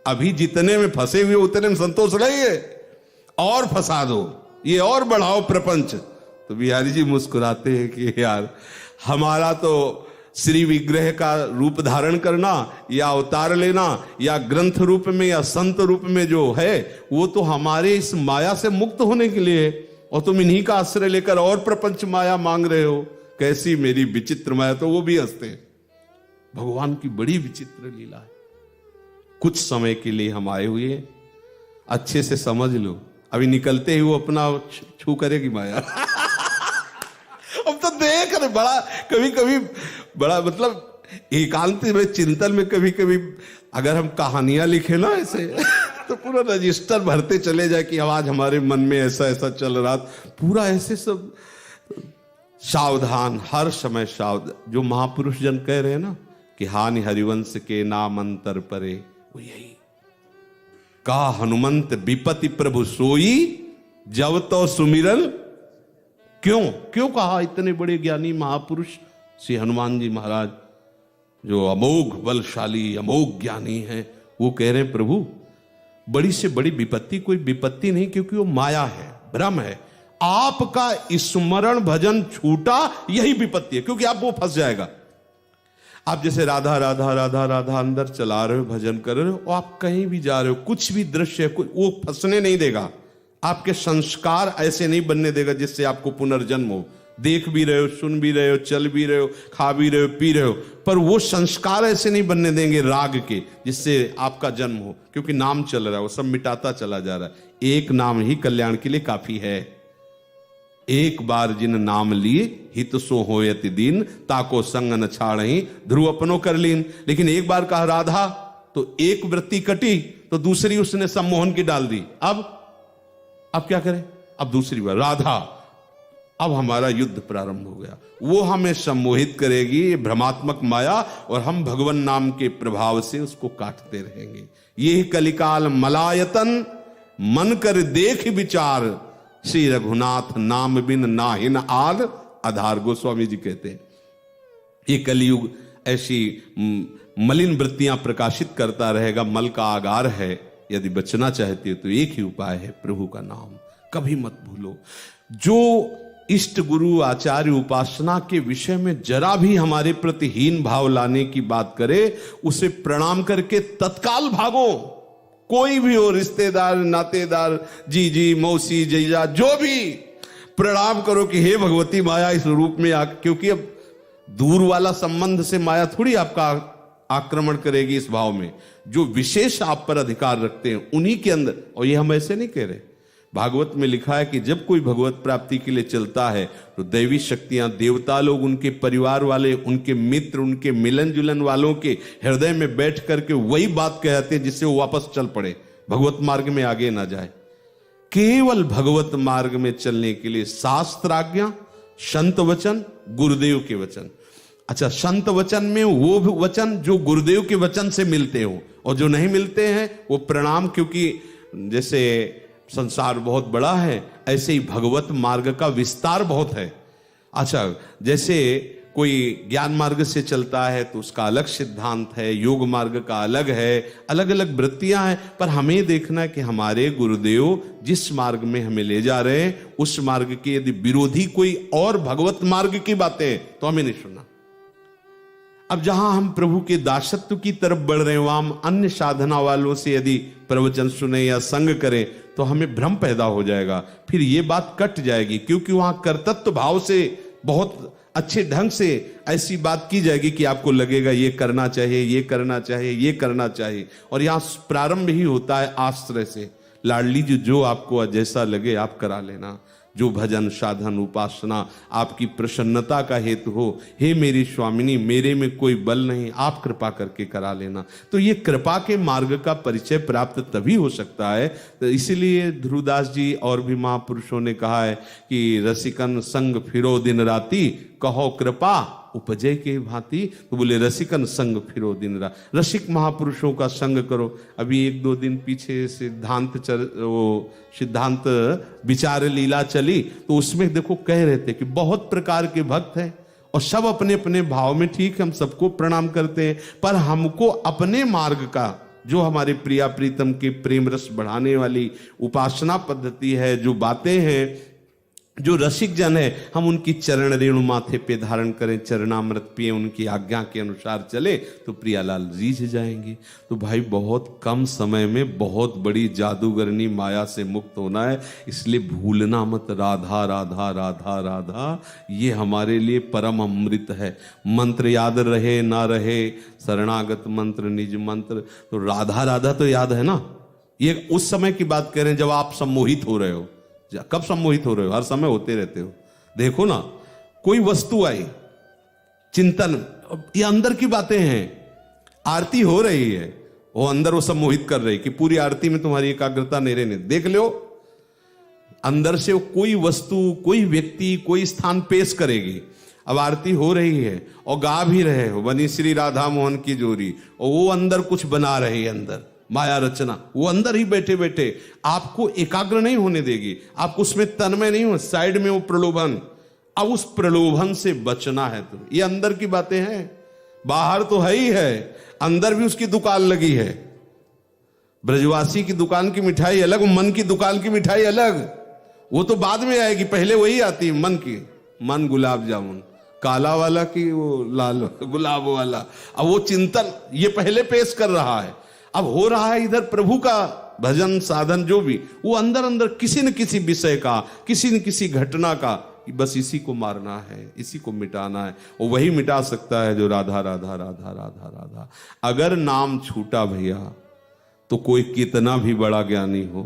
अभी जितने में फंसे हुए उतने में संतोष रहिए, और फंसा दो, ये और बढ़ाओ प्रपंच। तो बिहारी जी मुस्कुराते हैं कि यार हमारा तो श्री विग्रह का रूप धारण करना या अवतार लेना या ग्रंथ रूप में या संत रूप में जो है, वो तो हमारे इस माया से मुक्त होने के लिए है, और तुम इन्हीं का आश्रय लेकर और प्रपंच माया मांग रहे हो। कैसी मेरी विचित्र माया। तो वो भी हंसते हैं। भगवान की बड़ी विचित्र लीला है। कुछ समय के लिए हम आए हुए, अच्छे से समझ लो, अभी निकलते ही वो अपना छू करेगी माया। अब तो देख रहे, बड़ा कभी कभी बड़ा मतलब एकांत में चिंतन में कभी कभी अगर हम कहानियां लिखे ना ऐसे तो पूरा रजिस्टर भरते चले जाए कि आज हमारे मन में ऐसा ऐसा चल रहा, पूरा ऐसे सब सावधान, हर समय सावधान। जो महापुरुष जन कह रहे हैं ना कि हानि हरिवंश के नाम अंतर परे, वो यही का हनुमंत विपति प्रभु सोई जब तो सुमिरन। क्यों कहा? इतने बड़े ज्ञानी महापुरुष श्री हनुमान जी महाराज जो अमोघ बलशाली अमोघ ज्ञानी हैं, वो कह रहे हैं प्रभु बड़ी से बड़ी विपत्ति कोई विपत्ति नहीं, क्योंकि वो माया है, भ्रम है। आपका स्मरण भजन छूटा यही विपत्ति है, क्योंकि आप वो फंस जाएगा। आप जैसे राधा राधा राधा राधा अंदर चला रहे हो, भजन कर रहे हो, और आप कहीं भी जा रहे हो, कुछ भी दृश्य वो फंसने नहीं देगा। आपके संस्कार ऐसे नहीं बनने देगा जिससे आपको पुनर्जन्म हो। देख भी रहे हो, सुन भी रहे हो, चल भी रहे हो, खा भी रहे हो, पी रहे हो, पर वो संस्कार ऐसे नहीं बनने देंगे राग के जिससे आपका जन्म हो, क्योंकि नाम चल रहा है, वो सब मिटाता चला जा रहा है। एक नाम ही कल्याण के लिए काफी है। एक बार जिन नाम लिए हित सो होयति दीन, ताको संग न छाड़हि ध्रुव अपनो कर लीन। लेकिन एक बार कहा राधा तो एक वृत्ति कटी, तो दूसरी उसने सम्मोहन की डाल दी। अब क्या करें? अब दूसरी बार राधा, अब हमारा युद्ध प्रारंभ हो गया। वो हमें सम्मोहित करेगी, ये भ्रमात्मक माया, और हम भगवान नाम के प्रभाव से उसको काटते रहेंगे। ये कलिकाल मलायतन मन कर देख विचार, श्री रघुनाथ नाम बिन नाहिन आद आधार। गोस्वामी जी कहते हैं ये कलयुग ऐसी मलिन वृत्तियां प्रकाशित करता रहेगा, मल का आगार है। यदि बचना चाहते हो तो एक ही उपाय है, प्रभु का नाम कभी मत भूलो। जो इष्ट गुरु आचार्य उपासना के विषय में जरा भी हमारे प्रति हीन भाव लाने की बात करे, उसे प्रणाम करके तत्काल भागो। कोई भी हो, रिश्तेदार, नातेदार, जी मौसी, जैजा, जो भी, प्रणाम करो कि हे भगवती माया इस रूप में आ, क्योंकि अब दूर वाला संबंध से माया थोड़ी आपका आक्रमण करेगी। इस भाव में जो विशेष आप पर अधिकार रखते हैं उन्हीं के अंदर, और ये हम ऐसे नहीं कह रहे, भागवत में लिखा है कि जब कोई भगवत प्राप्ति के लिए चलता है तो दैवी शक्तियां, देवता लोग, उनके परिवार वाले, उनके मित्र, उनके मिलन जुलन वालों के हृदय में बैठ करके वही बात कहते हैं जिससे वो वापस चल पड़े, भगवत मार्ग में आगे ना जाए। केवल भगवत मार्ग में चलने के लिए शास्त्राज्ञा, संत वचन, गुरुदेव के वचन। अच्छा, संत वचन में वो वचन जो गुरुदेव के वचन से मिलते हो, और जो नहीं मिलते हैं वो प्रणाम, क्योंकि जैसे संसार बहुत बड़ा है ऐसे ही भगवत मार्ग का विस्तार बहुत है। अच्छा, जैसे कोई ज्ञान मार्ग से चलता है तो उसका अलग सिद्धांत है, योग मार्ग का अलग है, अलग अलग वृत्तियां हैं, पर हमें देखना है कि हमारे गुरुदेव जिस मार्ग में हमें ले जा रहे हैं उस मार्ग के यदि विरोधी कोई और भगवत मार्ग की बातें तो हमें नहीं सुनना। अब जहां हम प्रभु के दासत्व की तरफ बढ़ रहे हैं, वहां हम अन्य साधना वालों से यदि प्रवचन सुने या संग करें तो हमें भ्रम पैदा हो जाएगा, फिर ये बात कट जाएगी, क्योंकि वहां कर्तृत्व भाव से बहुत अच्छे ढंग से ऐसी बात की जाएगी कि आपको लगेगा ये करना चाहिए, ये करना चाहिए, ये करना चाहिए। और यहां प्रारंभ ही होता है आश्रय से। लाडली जी, जो आपको जैसा लगे आप करा लेना, जो भजन साधन उपासना आपकी प्रसन्नता का हेतु हो। हे मेरी स्वामिनी, मेरे में कोई बल नहीं, आप कृपा करके करा लेना। तो ये कृपा के मार्ग का परिचय प्राप्त तभी हो सकता है। तो इसीलिए ध्रुवदास जी और भी महापुरुषों ने कहा है कि रसिकन संग फिरो दिन राती, कहो कृपा उपजय के भांति। तो बोले रसिकन संग फिरो दिन रात, रसिक महापुरुषों का संग करो। अभी 1-2 दिन पीछे सिद्धांत विचार लीला चली, तो उसमें देखो कह रहे थे कि बहुत प्रकार के भक्त हैं और सब अपने अपने भाव में ठीक, हम सबको प्रणाम करते हैं, पर हमको अपने मार्ग का, जो हमारे प्रिया प्रीतम के प्रेम रस बढ़ाने वाली उपासना पद्धति है, जो बातें हैं, जो रसिक जन है, हम उनकी चरण रेणु माथे पे धारण करें, चरणामृत पिए, उनकी आज्ञा के अनुसार चले तो प्रियालाल रीझ जाएंगे। तो भाई बहुत कम समय में बहुत बड़ी जादूगरनी माया से मुक्त होना है, इसलिए भूलना मत राधा राधा राधा राधा, ये हमारे लिए परम अमृत है। मंत्र याद रहे ना रहे, शरणागत मंत्र निज मंत्र, तो राधा राधा तो याद है ना। ये उस समय की बात कह रहे हैं जब आप सम्मोहित हो रहे हो। कब सम्मोहित हो रहे हो? हर समय होते रहते हो। देखो ना, कोई वस्तु आई, चिंतन, ये अंदर की बातें हैं। आरती हो रही है, वो अंदर वो सम्मोहित कर रही कि पूरी आरती में तुम्हारी एकाग्रता नहीं रहने, देख लो अंदर से वो कोई वस्तु, कोई व्यक्ति, कोई स्थान पेश करेगी। अब आरती हो रही है और गा भी रहे हो, बनी श्री राधा मोहन की जोरी, और वो अंदर कुछ बना रही है, अंदर माया रचना, वो अंदर ही बैठे बैठे आपको एकाग्र नहीं होने देगी, आपको उसमें तन्मय नहीं हो, साइड में वो प्रलोभन। अब उस प्रलोभन से बचना है। तो ये अंदर की बातें हैं, बाहर तो है ही है, अंदर भी उसकी दुकान लगी है। ब्रजवासी की दुकान की मिठाई अलग, मन की दुकान की मिठाई अलग, वो तो बाद में आएगी, पहले वही आती है मन की। मन गुलाब जामुन, काला वाला की वो लाल गुलाब वाला, अब वो चिंतन ये पहले पेश कर रहा है। अब हो रहा है इधर प्रभु का भजन साधन, जो भी वो अंदर अंदर किसी न किसी विषय का, किसी न किसी घटना का, बस इसी को मारना है, इसी को मिटाना है। वो वही मिटा सकता है जो राधा राधा राधा राधा राधा। अगर नाम छूटा भैया तो कोई कितना भी बड़ा ज्ञानी हो,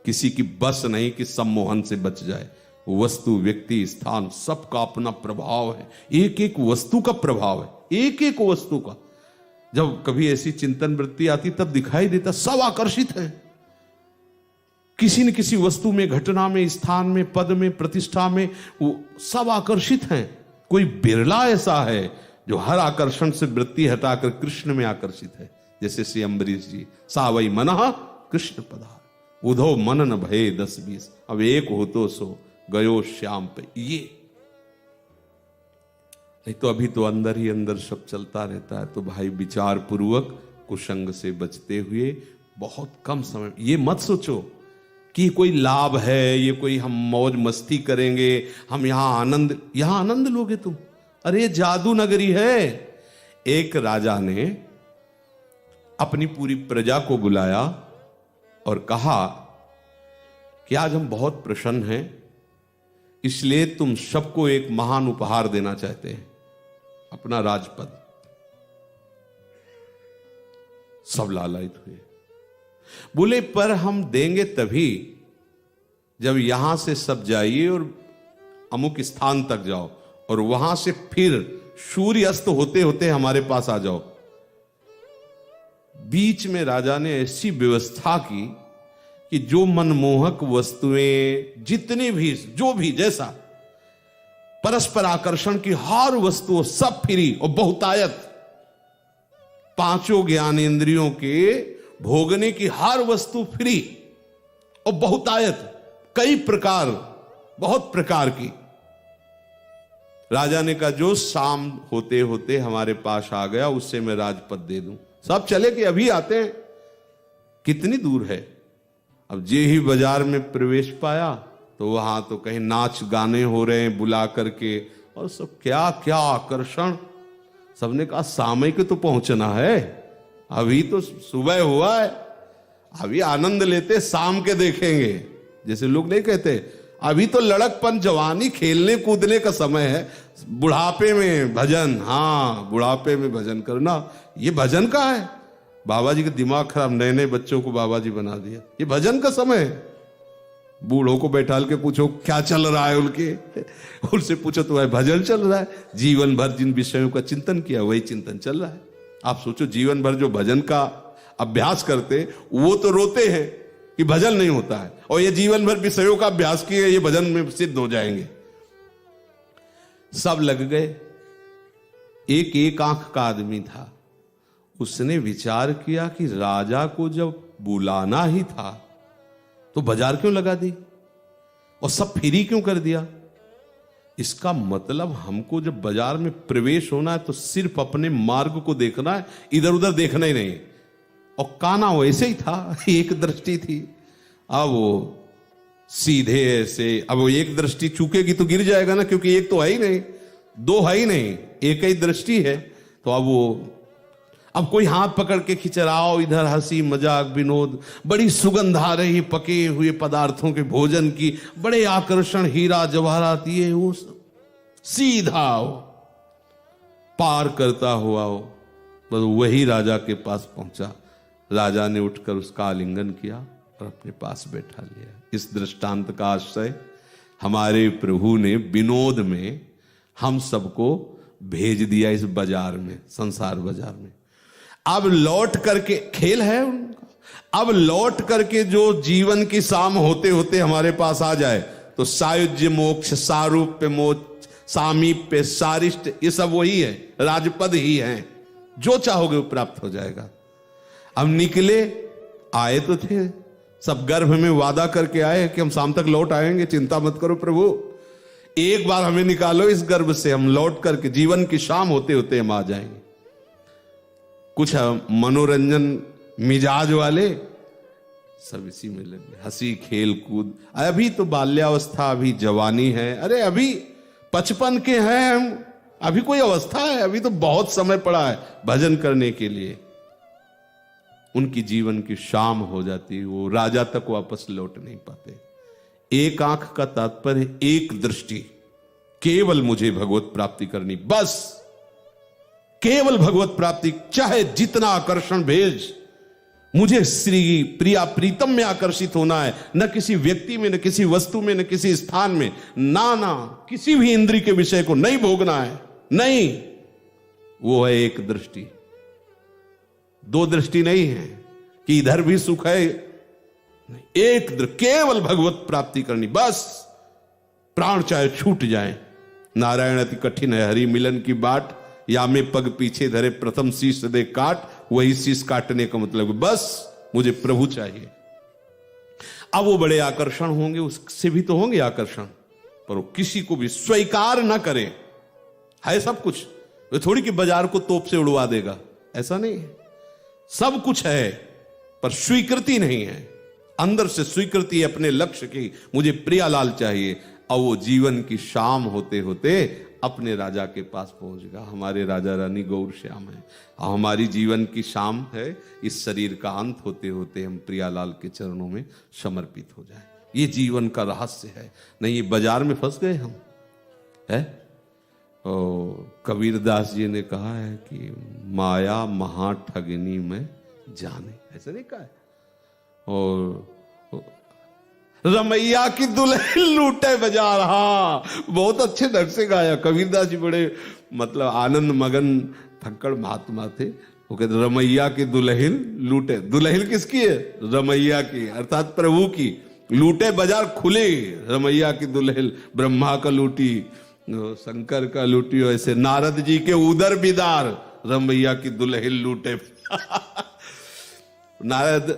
किसी की बस नहीं कि सम्मोहन से बच जाए। वस्तु, व्यक्ति, स्थान, सबका अपना प्रभाव है, एक एक वस्तु का प्रभाव है, एक एक वस्तु का। जब कभी ऐसी चिंतन वृत्ति आती तब दिखाई देता सब आकर्षित है, किसी न किसी वस्तु में, घटना में, स्थान में, पद में, प्रतिष्ठा में, वो सब आकर्षित हैं। कोई बिरला ऐसा है जो हर आकर्षण से वृत्ति हटाकर कृष्ण में आकर्षित है। जैसे श्री अम्बरीश जी, सावई मनः कृष्ण पदार, उधो मन न भये 10-20, अब एक हो तो सो गयो श्याम पे। ये नहीं तो अभी तो अंदर ही अंदर सब चलता रहता है। तो भाई विचार पूर्वक कुसंग से बचते हुए बहुत कम समय, ये मत सोचो कि कोई लाभ है, ये कोई हम मौज मस्ती करेंगे, हम यहां आनंद लोगे तुम। अरे जादू नगरी है। एक राजा ने अपनी पूरी प्रजा को बुलाया और कहा कि आज हम बहुत प्रसन्न हैं, इसलिए तुम सबको एक महान उपहार देना चाहते हैं, अपना राजपद। सब लालायित हुए, बोले पर हम देंगे तभी जब यहां से सब जाइए और अमुक स्थान तक जाओ और वहां से फिर सूर्य अस्त होते होते हमारे पास आ जाओ। बीच में राजा ने ऐसी व्यवस्था की कि जो मनमोहक वस्तुएं, जितनी भी, जो भी जैसा परस्पर आकर्षण की हर वस्तु सब फ्री और बहुतायत। पांचों ज्ञानेंद्रियों के भोगने की हर वस्तु फ्री और बहुतायत, कई प्रकार, बहुत प्रकार की। राजा ने कहा जो शाम होते होते हमारे पास आ गया उससे मैं राजपद दे दूं। सब चले कि अभी आते हैं, कितनी दूर है। अब जे ही बाजार में प्रवेश पाया तो वहां तो कहीं नाच गाने हो रहे हैं बुला करके, और सब क्या क्या आकर्षण। सबने कहा शाम को तो पहुंचना है, अभी तो सुबह हुआ है, अभी आनंद लेते शाम के देखेंगे। जैसे लोग नहीं कहते अभी तो लड़कपन, जवानी, खेलने कूदने का समय है। बुढ़ापे में भजन, हाँ बुढ़ापे में भजन करना, ये भजन का है। बाबा जी का दिमाग खराब, नए नए बच्चों को बाबा जी बना दिया। ये भजन का समय है। बूढ़ों को बैठाल के पूछो क्या चल रहा है उनके, उनसे पूछो तो भाई भजन चल रहा है। जीवन भर जिन विषयों का चिंतन किया वही चिंतन चल रहा है। आप सोचो जीवन भर जो भजन का अभ्यास करते वो तो रोते हैं कि भजन नहीं होता है, और ये जीवन भर विषयों का अभ्यास किए ये भजन में सिद्ध हो जाएंगे। सब लग गए। एक आंख का आदमी था, उसने विचार किया कि राजा को जब बुलाना ही था तो बाजार क्यों लगा दी और सब फ्री क्यों कर दिया। इसका मतलब हमको जब बाजार में प्रवेश होना है तो सिर्फ अपने मार्ग को देखना है, इधर उधर देखना ही नहीं। और काना वैसे ही था, एक दृष्टि थी। अब वो सीधे ऐसे, अब वो एक दृष्टि चूकेगी तो गिर जाएगा ना, क्योंकि एक तो है ही नहीं, दो है ही नहीं, एक ही दृष्टि है। तो अब कोई हाथ पकड़ के खिंचराओ, इधर हंसी मजाक विनोद, बड़ी सुगंध आ रही पके हुए पदार्थों के भोजन की, बड़े आकर्षण, हीरा जवाहरात, ये वो सीधा हो पार करता हुआ हो, बस वही राजा के पास पहुंचा। राजा ने उठकर उसका आलिंगन किया और अपने पास बैठा लिया। इस दृष्टांत का आश्रय हमारे प्रभु ने विनोद में हम सबको भेज दिया इस बाजार में, संसार बाजार में। अब लौट करके, खेल है उनका, अब लौट करके जो जीवन की शाम होते होते हमारे पास आ जाए तो सायुज्य मोक्ष, सारूप्य मोक्ष, सामीप्य, सारिष्ट, ये सब वही है, राजपद ही है। जो चाहोगे वो प्राप्त हो जाएगा। अब निकले, आए तो थे सब, गर्भ में वादा करके आए कि हम शाम तक लौट आएंगे, चिंता मत करो प्रभु, एक बार हमें निकालो इस गर्भ से, हम लौट करके जीवन की शाम होते होते हम आ जाएंगे। कुछ मनोरंजन मिजाज वाले सब इसी में लगे, हंसी खेल कूद। अभी तो बाल्यावस्था, अभी जवानी है, अरे अभी 55 के हैं हम, अभी कोई अवस्था है, अभी तो बहुत समय पड़ा है भजन करने के लिए। उनकी जीवन की शाम हो जाती, वो राजा तक वापस लौट नहीं पाते। एक आंख का तात्पर्य एक दृष्टि, केवल मुझे भगवत प्राप्ति करनी, बस केवल भगवत प्राप्ति, चाहे जितना आकर्षण भेज, मुझे श्री प्रिया प्रीतम में आकर्षित होना है, न किसी व्यक्ति में, न किसी वस्तु में, न किसी स्थान में, ना किसी भी इंद्रिय के विषय को नहीं भोगना है, नहीं। वो है एक दृष्टि, दो दृष्टि नहीं है कि इधर भी सुख है, नहीं, एक केवल भगवत प्राप्ति करनी, बस प्राण चाहे छूट जाए। नारायण अति कठिन है हरि मिलन की बाट, या में पग पीछे धरे प्रथम शीश दे काट, वही शीश काटने का मतलब बस मुझे प्रभु चाहिए। अब वो बड़े आकर्षण होंगे, उससे भी तो होंगे आकर्षण, पर वो किसी को भी स्वीकार ना करे। है सब कुछ, वो थोड़ी कि बाजार को तोप से उड़वा देगा, ऐसा नहीं है। सब कुछ है पर स्वीकृति नहीं है, अंदर से स्वीकृति है अपने लक्ष्य की, मुझे प्रियालाल चाहिए। और वो जीवन की शाम होते होते अपने राजा के पास पहुंचेगा। हमारे राजा रानी गौर श्याम है, और हमारी जीवन की शाम है इस शरीर का अंत होते होते हम प्रियालाल के चरणों में समर्पित हो जाएं। ये जीवन का रहस्य है, नहीं ये बाजार में फंस गए हम है। और कबीरदास जी ने कहा है कि माया महा ठगनी में जाने, ऐसा नहीं कहा है। और रमैया की दुल्हन लूटे बाजार, हाँ बहुत अच्छे ढंग से गाया कबीरदास जी, बड़े मतलब आनंद मगन थक्कड़ महात्मा थे। वो कहते रमैया की दुल्हन लूटे, दुल्हन किसकी है? रमैया की, अर्थात प्रभु की। लूटे बाजार खुले, रमैया की दुल्हन, ब्रह्मा का लूटी, शंकर का लूटी, ऐसे नारद जी के उदर बिदार, रमैया की दुल्हन लूटे। नारद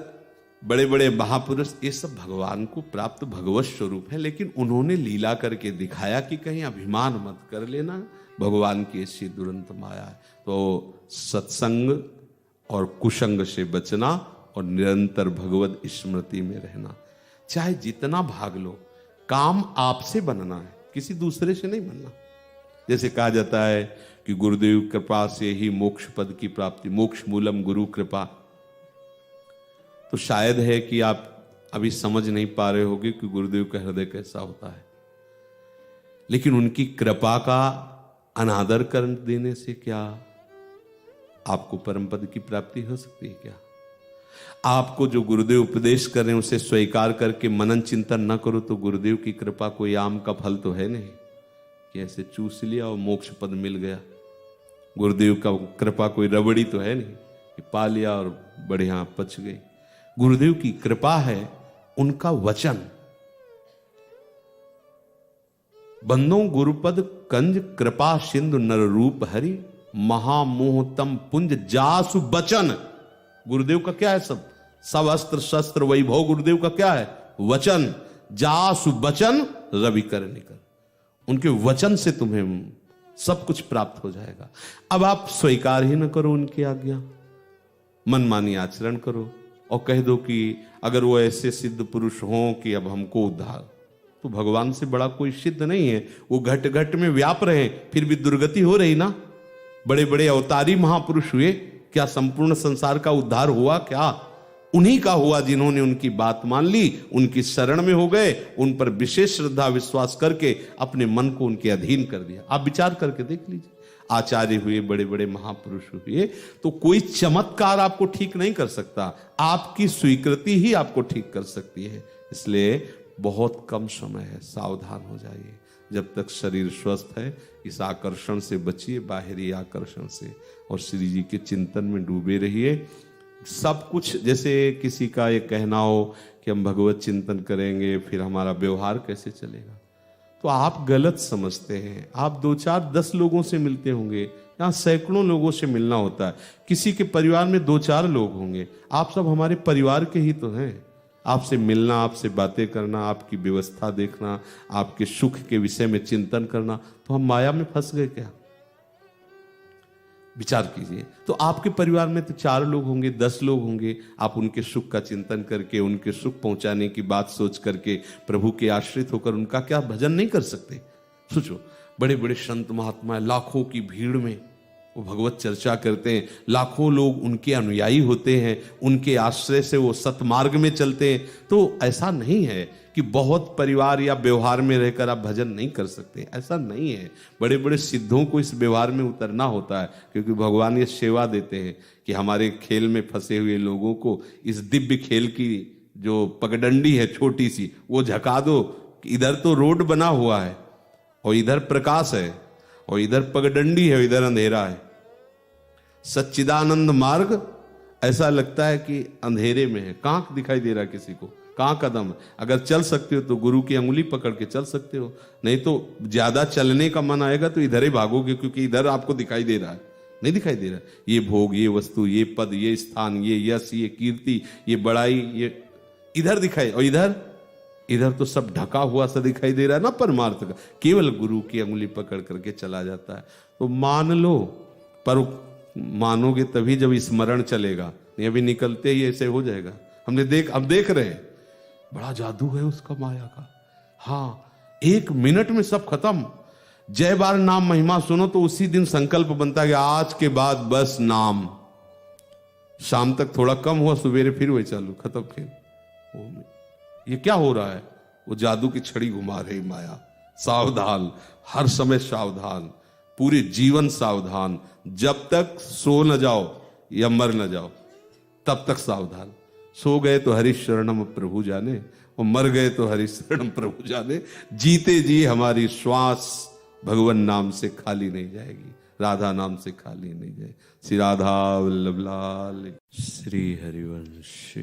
बड़े बड़े महापुरुष, ये सब भगवान को प्राप्त भगवत स्वरूप है, लेकिन उन्होंने लीला करके दिखाया कि कहीं अभिमान मत कर लेना, भगवान की ऐसी दुरंत माया है। तो सत्संग और कुसंग से बचना और निरंतर भगवत स्मृति में रहना। चाहे जितना भाग लो, काम आपसे बनना है, किसी दूसरे से नहीं बनना। जैसे कहा जाता है कि गुरुदेव कृपा से ही मोक्ष पद की प्राप्ति, मोक्ष मूलम गुरु कृपा। तो शायद है कि आप अभी समझ नहीं पा रहे होगे कि गुरुदेव का हृदय कैसा होता है, लेकिन उनकी कृपा का अनादर कर देने से क्या आपको परम पद की प्राप्ति हो सकती है? क्या आपको जो गुरुदेव उपदेश कर रहे हैं उसे स्वीकार करके मनन चिंतन न करो तो गुरुदेव की कृपा कोई आम का फल तो है नहीं कि ऐसे चूस लिया और मोक्ष पद मिल गया। गुरुदेव का कृपा कोई रबड़ी तो है नहीं कि पा लिया और बढ़िया पच गई। गुरुदेव की कृपा है उनका वचन। बंदो गुरुपद कंज कृपा सिंधु नर रूप हरि महामोहतम पुंज जासु बचन। गुरुदेव का क्या है? सब अस्त्र शस्त्र वैभव गुरुदेव का क्या है? वचन। जासु बचन रवि कर निकर। उनके वचन से तुम्हें सब कुछ प्राप्त हो जाएगा। अब आप स्वीकार ही न करो उनकी आज्ञा, मनमानी आचरण करो और कह दो कि अगर वो ऐसे सिद्ध पुरुष हों कि अब हमको उद्धार, तो भगवान से बड़ा कोई सिद्ध नहीं है। वो घट घट में व्याप रहे फिर भी दुर्गति हो रही ना। बड़े बड़े अवतारी महापुरुष हुए, क्या संपूर्ण संसार का उद्धार हुआ? क्या उन्हीं का हुआ जिन्होंने उनकी बात मान ली, उनकी शरण में हो गए, उन पर विशेष श्रद्धा विश्वास करके अपने मन को उनके अधीन कर दिया। आप विचार करके देख लीजिए, आचार्य हुए, बड़े बड़े महापुरुष हुए, तो कोई चमत्कार आपको ठीक नहीं कर सकता, आपकी स्वीकृति ही आपको ठीक कर सकती है। इसलिए बहुत कम समय है, सावधान हो जाइए। जब तक शरीर स्वस्थ है इस आकर्षण से बचिए, बाहरी आकर्षण से, और श्री जी के चिंतन में डूबे रहिए। सब कुछ, जैसे किसी का ये कहना हो कि हम भगवत चिंतन करेंगे फिर हमारा व्यवहार कैसे चलेगा, तो आप गलत समझते हैं। आप 2 4 10 लोगों से मिलते होंगे, यहाँ सैकड़ों लोगों से मिलना होता है। किसी के परिवार में 2 4 लोग होंगे, आप सब हमारे परिवार के ही तो हैं। आपसे मिलना, आपसे बातें करना, आपकी व्यवस्था देखना, आपके सुख के विषय में चिंतन करना, तो हम माया में फंस गए क्या? विचार कीजिए। तो आपके परिवार में तो 4 लोग होंगे, 10 लोग होंगे, आप उनके सुख का चिंतन करके, उनके सुख पहुंचाने की बात सोच करके, प्रभु के आश्रित होकर उनका क्या भजन नहीं कर सकते? सोचो, बड़े बड़े संत महात्मा लाखों की भीड़ में वो भगवत चर्चा करते हैं, लाखों लोग उनके अनुयायी होते हैं, उनके आश्रय से वो सतमार्ग में चलते हैं। तो ऐसा नहीं है कि बहुत परिवार या व्यवहार में रहकर आप भजन नहीं कर सकते, ऐसा नहीं है। बड़े बड़े सिद्धों को इस व्यवहार में उतरना होता है, क्योंकि भगवान ये सेवा देते हैं कि हमारे खेल में फंसे हुए लोगों को इस दिव्य खेल की जो पगडंडी है छोटी सी, वो झका दो कि इधर तो रोड बना हुआ है और इधर प्रकाश है, और इधर पगडंडी है, इधर अंधेरा है। सच्चिदानंद मार्ग ऐसा लगता है कि अंधेरे में है, कहाँ दिखाई दे रहा है किसी को, कहाँ कदम है। अगर चल सकते हो तो गुरु की अंगुली पकड़ के चल सकते हो, नहीं तो ज्यादा चलने का मन आएगा तो इधर ही भागोगे, क्योंकि इधर आपको दिखाई दे रहा है, नहीं दिखाई दे रहा है। ये भोग, ये वस्तु, ये पद, ये स्थान, ये यश, ये कीर्ति, ये बड़ाई, ये इधर दिखाई, और इधर तो सब ढका हुआ सा दिखाई दे रहा है ना परमार्थ का। केवल गुरु की अंगुली पकड़ करके चला जाता है। तो मान लो, पर मानोगे तभी जब स्मरण चलेगा, नहीं अभी निकलते ही ऐसे हो जाएगा। हम देख रहे हैं, बड़ा जादू है उसका, माया का। हाँ, 1 मिनट में सब खत्म। जय बार नाम महिमा सुनो तो उसी दिन संकल्प बनता है कि आज के बाद बस नाम। शाम तक थोड़ा कम हुआ, सवेरे फिर वही चालू, खत्म खेल। ये क्या हो रहा है? वो जादू की छड़ी घुमा रही माया। सावधान, हर समय सावधान, पूरे जीवन सावधान। जब तक सो न जाओ या मर न जाओ तब तक सावधान। सो गए तो हरि शरणम प्रभु जाने, और मर गए तो हरि शरणम प्रभु जाने। जीते जी हमारी श्वास भगवान नाम से खाली नहीं जाएगी, राधा नाम से खाली नहीं जाएगी। श्री राधा वल्लभ लाल, श्री हरिवंश।